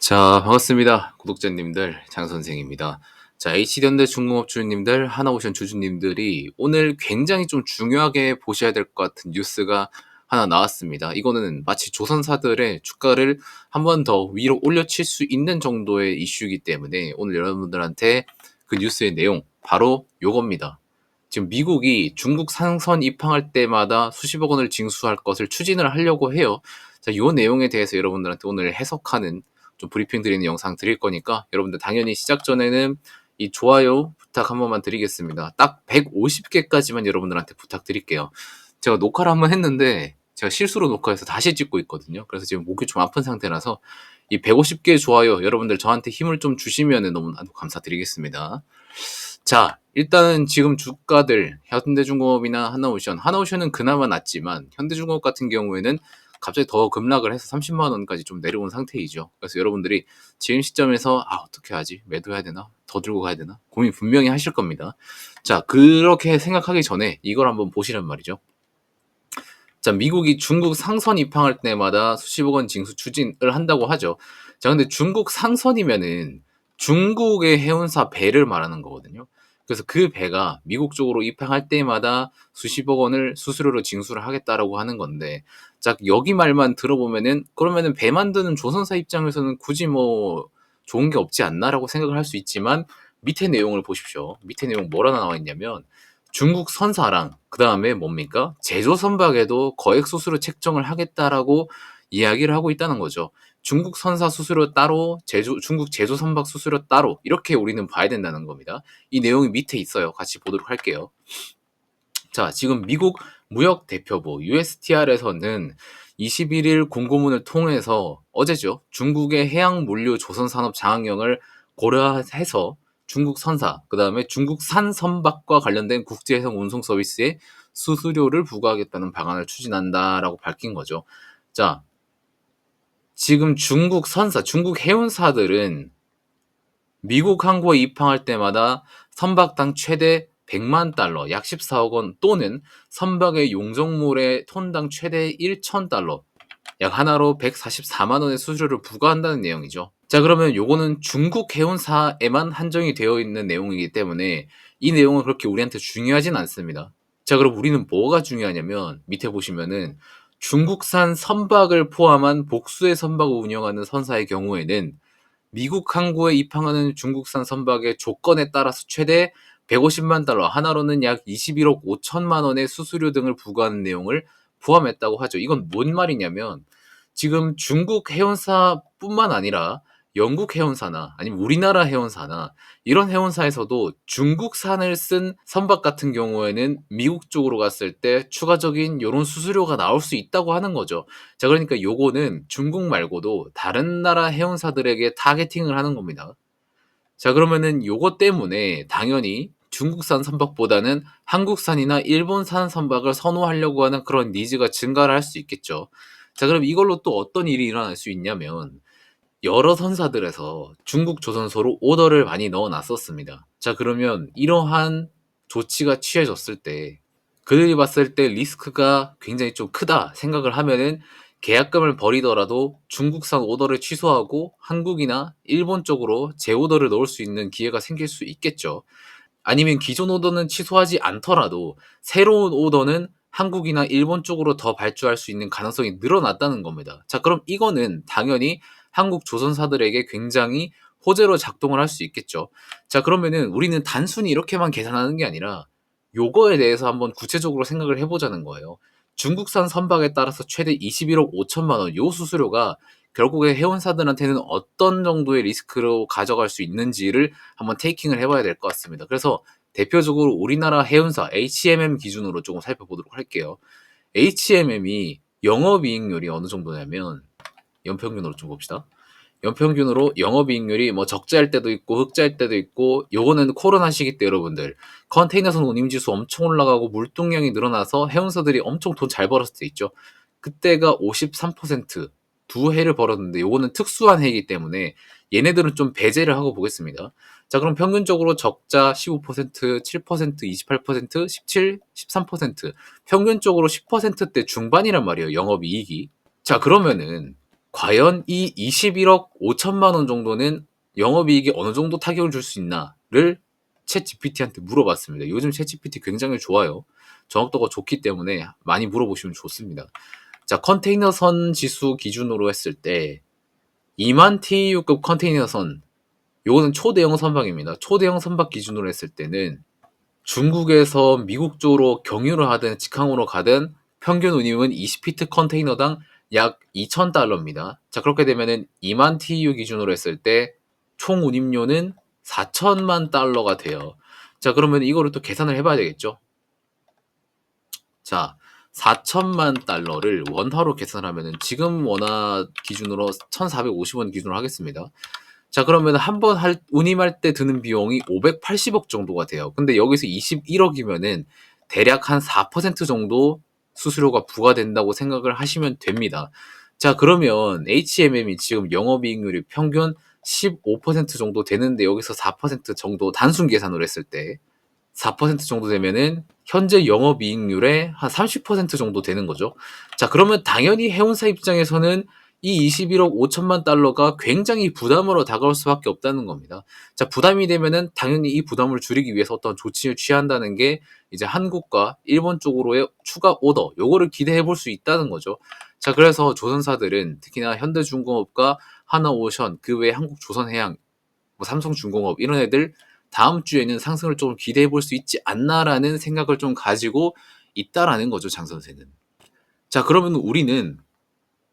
자, 반갑습니다. 구독자님들, 장 선생입니다. 자, H현대 중공업 주주님들, 하나오션 주주님들이 오늘 굉장히 좀 중요하게 보셔야 될 것 같은 뉴스가 하나 나왔습니다. 이거는 마치 조선사들의 주가를 한 번 더 위로 올려칠 수 있는 정도의 이슈이기 때문에 오늘 여러분들한테 그 뉴스의 내용 바로 요겁니다. 지금 미국이 중국 상선 입항할 때마다 수십억 원을 징수할 것을 추진을 하려고 해요. 자, 요 내용에 대해서 여러분들한테 오늘 해석하는 좀 브리핑 드리는 영상 드릴 거니까 여러분들 당연히 시작 전에는 이 좋아요 부탁 한 번만 드리겠습니다. 딱 150개까지만 여러분들한테 부탁드릴게요. 제가 녹화를 한번 했는데 제가 실수로 녹화해서 다시 찍고 있거든요. 그래서 지금 목이 좀 아픈 상태라서 이 150개 좋아요 여러분들 저한테 힘을 좀 주시면 너무 감사드리겠습니다. 자, 일단은 지금 주가들 현대중공업이나 하나오션은 그나마 낫지만 현대중공업 같은 경우에는 갑자기 더 급락을 해서 30만 원까지 좀 내려온 상태이죠. 그래서 여러분들이 지금 시점에서 어떻게 하지? 매도해야 되나? 더 들고 가야 되나? 고민 분명히 하실 겁니다. 자, 그렇게 생각하기 전에 이걸 한번 보시란 말이죠. 자, 미국이 중국 상선 입항할 때마다 수십억 원 징수 추진을 한다고 하죠. 자, 근데 중국 상선이면은 중국의 해운사 배를 말하는 거거든요. 그래서 그 배가 미국 쪽으로 입항할 때마다 수십억 원을 수수료로 징수를 하겠다라고 하는 건데, 자, 여기 말만 들어보면은 그러면은 배 만드는 조선사 입장에서는 굳이 뭐 좋은 게 없지 않나라고 생각을 할 수 있지만 밑에 내용을 보십시오. 밑에 내용 뭐라 나와 있냐면 중국 선사랑 그 다음에 뭡니까? 제조 선박에도 거액 수수료 책정을 하겠다라고 이야기를 하고 있다는 거죠. 중국 선사 수수료 따로, 중국 제조 선박 수수료 따로 이렇게 우리는 봐야 된다는 겁니다. 이 내용이 밑에 있어요. 같이 보도록 할게요. 자, 지금 미국 무역대표부 USTR에서는 21일 공고문을 통해서 어제죠. 중국의 해양물류 조선산업 장악력을 고려해서 중국 선사, 그 다음에 중국산 선박과 관련된 국제해상 운송 서비스에 수수료를 부과하겠다는 방안을 추진한다라고 밝힌 거죠. 자, 지금 중국 선사, 중국 해운사들은 미국 항구에 입항할 때마다 선박당 최대 100만 달러, 약 14억 원 또는 선박의 용적물의 톤당 최대 1,000달러, 약 하나로 144만 원의 수수료를 부과한다는 내용이죠. 자, 그러면 요거는 중국 해운사에만 한정이 되어 있는 내용이기 때문에 이 내용은 그렇게 우리한테 중요하진 않습니다. 자, 그럼 우리는 뭐가 중요하냐면 밑에 보시면은 중국산 선박을 포함한 복수의 선박을 운영하는 선사의 경우에는 미국 항구에 입항하는 중국산 선박의 조건에 따라서 최대 150만 달러, 하나로는 약 21억 5천만 원의 수수료 등을 부과하는 내용을 포함했다고 하죠. 이건 뭔 말이냐면 지금 중국 해운사뿐만 아니라 영국 해운사나 아니면 우리나라 해운사나 이런 해운사에서도 중국산을 쓴 선박 같은 경우에는 미국 쪽으로 갔을 때 추가적인 요런 수수료가 나올 수 있다고 하는 거죠. 자, 그러니까 요거는 중국 말고도 다른 나라 해운사들에게 타겟팅을 하는 겁니다. 자, 그러면은 요거 때문에 당연히 중국산 선박보다는 한국산이나 일본산 선박을 선호하려고 하는 그런 니즈가 증가를 할 수 있겠죠. 자, 그럼 이걸로 또 어떤 일이 일어날 수 있냐면 여러 선사들에서 중국 조선소로 오더를 많이 넣어 놨었습니다. 자, 그러면 이러한 조치가 취해졌을 때 그들이 봤을 때 리스크가 굉장히 좀 크다 생각을 하면은 계약금을 버리더라도 중국산 오더를 취소하고 한국이나 일본 쪽으로 재오더를 넣을 수 있는 기회가 생길 수 있겠죠. 아니면 기존 오더는 취소하지 않더라도 새로운 오더는 한국이나 일본 쪽으로 더 발주할 수 있는 가능성이 늘어났다는 겁니다. 자, 그럼 이거는 당연히 한국 조선사들에게 굉장히 호재로 작동을 할 수 있겠죠. 자, 그러면은 우리는 단순히 이렇게만 계산하는 게 아니라 요거에 대해서 한번 구체적으로 생각을 해보자는 거예요. 중국산 선박에 따라서 최대 21억 5천만 원 요 수수료가 결국에 해운사들한테는 어떤 정도의 리스크로 가져갈 수 있는지를 한번 테이킹을 해봐야 될 것 같습니다. 그래서 대표적으로 우리나라 해운사 HMM 기준으로 조금 살펴보도록 할게요. HMM이 영업이익률이 어느 정도냐면 연평균으로 좀 봅시다. 연평균으로 영업이익률이 뭐 적자일 때도 있고 흑자일 때도 있고, 요거는 코로나 시기 때 여러분들 컨테이너선 운임지수 엄청 올라가고 물동량이 늘어나서 해운사들이 엄청 돈 잘 벌었을 때 있죠. 그때가 53%, 두 해를 벌었는데 요거는 특수한 해이기 때문에 얘네들은 좀 배제를 하고 보겠습니다. 자, 그럼 평균적으로 적자 15%, 7%, 28%, 17, 13%, 평균적으로 10%대 중반이란 말이에요, 영업이익이. 자, 그러면은 과연 이 21억 5천만 원 정도는 영업이익에 어느 정도 타격을 줄 수 있나를 챗GPT한테 물어봤습니다. 요즘 챗GPT 굉장히 좋아요. 정확도가 좋기 때문에 많이 물어보시면 좋습니다. 자, 컨테이너 선 지수 기준으로 했을 때 2만 TEU급 컨테이너 선, 요거는 초대형 선박입니다. 초대형 선박 기준으로 했을 때는 중국에서 미국 쪽으로 경유를 하든 직항으로 가든 평균 운임은 20피트 컨테이너당 약 2,000달러입니다. 자, 그렇게 되면은 2만 TEU 기준으로 했을 때 총 운임료는 4천만 달러가 돼요. 자, 그러면 이거를 또 계산을 해봐야 되겠죠? 자, 4천만 달러를 원화로 계산하면은 지금 원화 기준으로 1,450원 기준으로 하겠습니다. 자, 그러면 한 번 운임할 때 드는 비용이 580억 정도가 돼요. 근데 여기서 21억이면은 대략 한 4% 정도 수수료가 부과된다고 생각을 하시면 됩니다. 자, 그러면 HMM이 지금 영업이익률이 평균 15% 정도 되는데 여기서 4% 정도 단순 계산으로 했을 때 4% 정도 되면은 현재 영업이익률의 한 30% 정도 되는 거죠. 자, 그러면 당연히 해운사 입장에서는 이 21억 5천만 달러가 굉장히 부담으로 다가올 수밖에 없다는 겁니다. 자, 부담이 되면은 당연히 이 부담을 줄이기 위해서 어떤 조치를 취한다는 게 이제 한국과 일본 쪽으로의 추가 오더, 요거를 기대해 볼 수 있다는 거죠. 자, 그래서 조선사들은 특히나 현대중공업과 하나오션, 그 외에 한국조선해양, 뭐 삼성중공업 이런 애들 다음 주에는 상승을 좀 기대해 볼 수 있지 않나라는 생각을 좀 가지고 있다라는 거죠, 장 선생은. 자, 그러면 우리는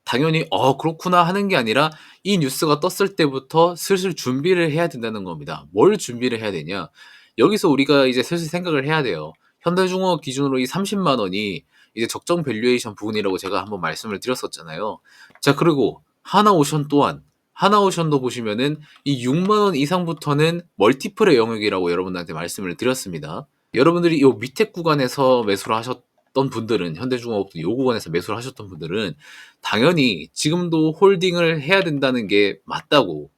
당연히 그렇구나 하는 게 아니라 이 뉴스가 떴을 때부터 슬슬 준비를 해야 된다는 겁니다. 뭘 준비를 해야 되냐? 여기서 우리가 이제 슬슬 생각을 해야 돼요. 현대중공업 기준으로 이 30만 원이 이제 적정 밸류에이션 부분이라고 제가 한번 말씀을 드렸었잖아요. 자, 그리고 하나오션 또한 하나오션도 보시면은 이 6만 원 이상부터는 멀티플의 영역이라고 여러분들한테 말씀을 드렸습니다. 여러분들이 이 밑에 구간에서 매수를 하셨던 분들은 현대중공업도 이 구간에서 매수를 하셨던 분들은 당연히 지금도 홀딩을 해야 된다는 게 맞다고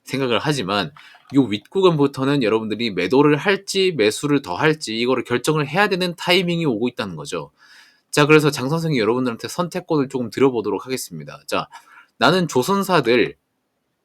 생각을 하지만 요 윗구간부터는 여러분들이 매도를 할지 매수를 더 할지 이거를 결정을 해야 되는 타이밍이 오고 있다는 거죠. 자, 그래서 장 선생이 여러분들한테 선택권을 조금 드려보도록 하겠습니다. 자, 나는 조선사들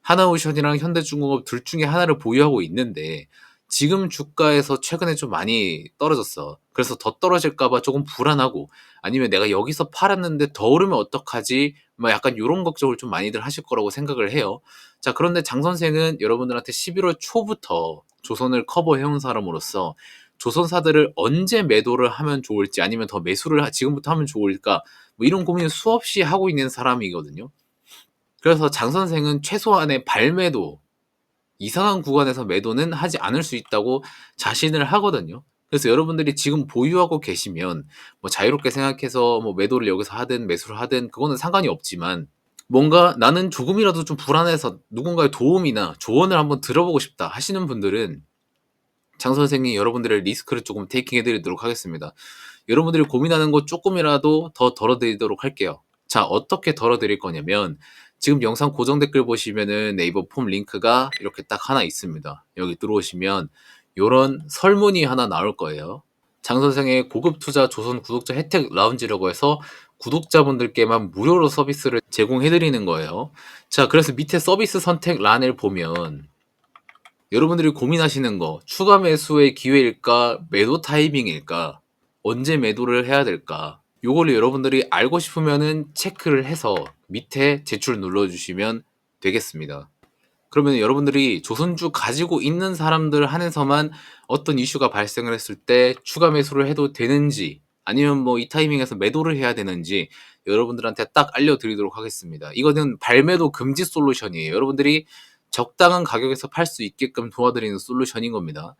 하나오션이랑 현대중공업 둘 중에 하나를 보유하고 있는데 지금 주가에서 최근에 좀 많이 떨어졌어. 그래서 더 떨어질까봐 조금 불안하고 아니면 내가 여기서 팔았는데 더 오르면 어떡하지? 막 약간 이런 걱정을 좀 많이들 하실 거라고 생각을 해요. 자, 그런데 장 선생은 여러분들한테 11월 초부터 조선을 커버해온 사람으로서 조선사들을 언제 매도를 하면 좋을지 아니면 더 매수를 지금부터 하면 좋을까? 뭐 이런 고민을 수없이 하고 있는 사람이거든요. 그래서 장 선생은 최소한의 발매도, 이상한 구간에서 매도는 하지 않을 수 있다고 자신을 하거든요. 그래서 여러분들이 지금 보유하고 계시면 뭐 자유롭게 생각해서 뭐 매도를 여기서 하든 매수를 하든 그거는 상관이 없지만 뭔가 나는 조금이라도 좀 불안해서 누군가의 도움이나 조언을 한번 들어보고 싶다 하시는 분들은 장 선생이 여러분들의 리스크를 조금 테이킹 해드리도록 하겠습니다. 여러분들이 고민하는 거 조금이라도 더 덜어드리도록 할게요. 자, 어떻게 덜어드릴 거냐면 지금 영상 고정 댓글 보시면은 네이버 폼 링크가 이렇게 딱 하나 있습니다. 여기 들어오시면 요런 설문이 하나 나올 거예요. 장 선생의 고급 투자 조선 구독자 혜택 라운지라고 해서 구독자분들께만 무료로 서비스를 제공해드리는 거예요. 자, 그래서 밑에 서비스 선택 란을 보면 여러분들이 고민하시는 거 추가 매수의 기회일까 매도 타이밍일까 언제 매도를 해야 될까 요거를 여러분들이 알고 싶으면은 체크를 해서 밑에 제출 눌러주시면 되겠습니다. 그러면 여러분들이 조선주 가지고 있는 사람들 한해서만 어떤 이슈가 발생을 했을 때 추가 매수를 해도 되는지 아니면 뭐 이 타이밍에서 매도를 해야 되는지 여러분들한테 딱 알려드리도록 하겠습니다. 이거는 발매도 금지 솔루션이에요. 여러분들이 적당한 가격에서 팔 수 있게끔 도와드리는 솔루션인 겁니다.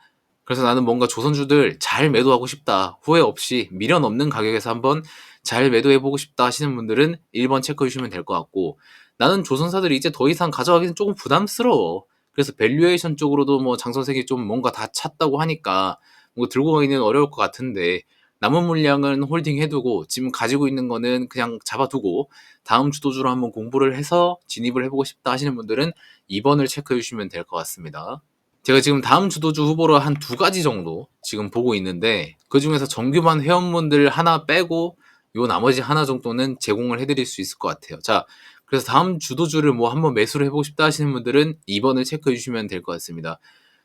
그래서 나는 뭔가 조선주들 잘 매도하고 싶다. 후회 없이 미련 없는 가격에서 한번 잘 매도해보고 싶다 하시는 분들은 1번 체크해 주시면 될 것 같고 나는 조선사들이 이제 더 이상 가져가기는 조금 부담스러워. 그래서 밸류에이션 쪽으로도 뭐 장 선생이 좀 뭔가 다 찼다고 하니까 뭐 들고 가기는 어려울 것 같은데 남은 물량은 홀딩 해두고 지금 가지고 있는 거는 그냥 잡아두고 다음 주도주로 한번 공부를 해서 진입을 해보고 싶다 하시는 분들은 2번을 체크해 주시면 될 것 같습니다. 제가 지금 다음 주도주 후보로 한 2가지 정도 지금 보고 있는데 그 중에서 정규만 회원분들 하나 빼고 요 나머지 하나 정도는 제공을 해드릴 수 있을 것 같아요. 자, 그래서 다음 주도주를 뭐 한번 매수를 해보고 싶다 하시는 분들은 2번을 체크해 주시면 될 것 같습니다.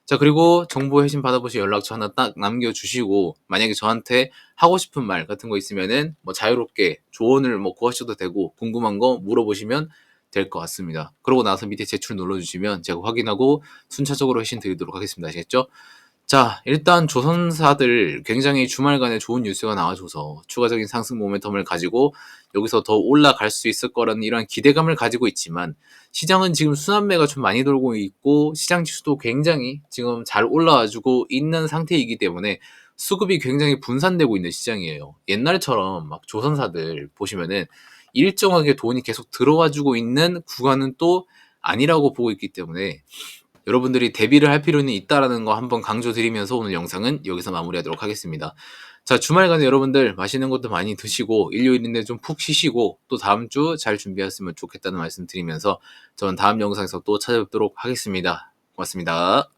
자, 그리고 정보 회신 받아보시 연락처 하나 딱 남겨주시고, 만약에 저한테 하고 싶은 말 같은 거 있으면은 뭐 자유롭게 조언을 뭐 구하셔도 되고, 궁금한 거 물어보시면 될 것 같습니다. 그러고 나서 밑에 제출 눌러주시면 제가 확인하고 순차적으로 회신 드리도록 하겠습니다. 아시겠죠? 자, 일단 조선사들 굉장히 주말간에 좋은 뉴스가 나와줘서 추가적인 상승 모멘텀을 가지고 여기서 더 올라갈 수 있을 거라는 이런 기대감을 가지고 있지만, 시장은 지금 순환매가 좀 많이 돌고 있고 시장 지수도 굉장히 지금 잘 올라와주고 있는 상태이기 때문에 수급이 굉장히 분산되고 있는 시장이에요. 옛날처럼 막 조선사들 보시면은 일정하게 돈이 계속 들어와주고 있는 구간은 또 아니라고 보고 있기 때문에 여러분들이 대비를 할 필요는 있다라는 거 한번 강조드리면서 오늘 영상은 여기서 마무리하도록 하겠습니다. 자, 주말간에 여러분들 맛있는 것도 많이 드시고 일요일인데 좀 푹 쉬시고 또 다음 주 잘 준비했으면 좋겠다는 말씀 드리면서 저는 다음 영상에서 또 찾아뵙도록 하겠습니다. 고맙습니다.